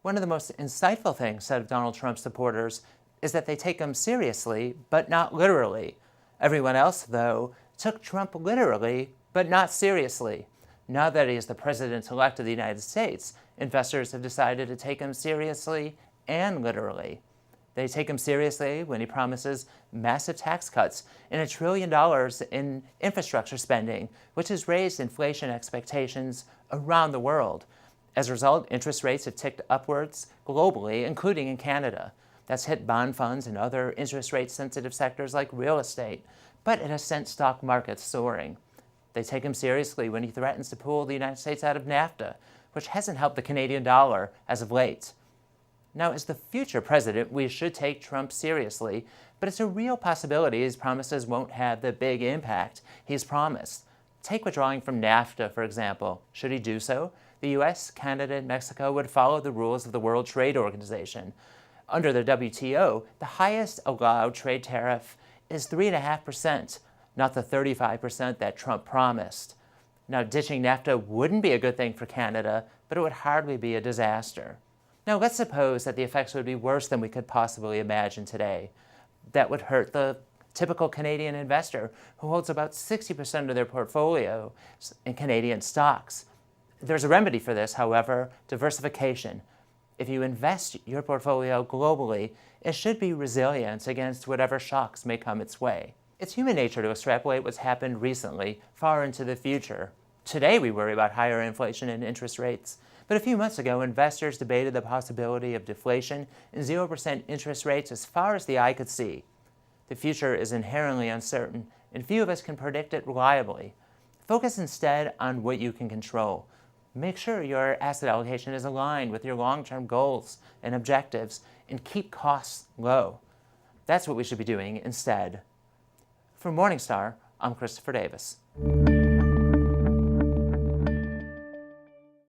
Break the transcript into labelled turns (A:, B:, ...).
A: One of the most insightful things said of Donald Trump's supporters is that they take him seriously, but not literally. Everyone else, though, took Trump literally, but not seriously. Now that he is the president-elect of the United States, investors have decided to take him seriously and literally. They take him seriously when he promises massive tax cuts and $1 trillion in infrastructure spending, which has raised inflation expectations around the world. As a result, interest rates have ticked upwards globally, including in Canada. That's hit bond funds and other interest rate-sensitive sectors like real estate, but it has sent stock markets soaring. They take him seriously when he threatens to pull the United States out of NAFTA, which hasn't helped the Canadian dollar as of late. Now, as the future president, we should take Trump seriously, but it's a real possibility his promises won't have the big impact he's promised. Take withdrawing from NAFTA, for example. Should he do so, the U.S., Canada, and Mexico would follow the rules of the World Trade Organization. Under the WTO, the highest allowed trade tariff is 3.5%, not the 35% that Trump promised. Now, ditching NAFTA wouldn't be a good thing for Canada, but it would hardly be a disaster. Now, let's suppose that the effects would be worse than we could possibly imagine today. That would hurt the typical Canadian investor who holds about 60% of their portfolio in Canadian stocks. There's a remedy for this, however: diversification. If you invest your portfolio globally, it should be resilient against whatever shocks may come its way. It's human nature to extrapolate what's happened recently far into the future. Today we worry about higher inflation and interest rates, but a few months ago investors debated the possibility of deflation and 0% interest rates as far as the eye could see. The future is inherently uncertain, and few of us can predict it reliably. Focus instead on what you can control. Make sure your asset allocation is aligned with your long-term goals and objectives, and keep costs low. That's what we should be doing instead. For Morningstar, I'm Christopher Davis.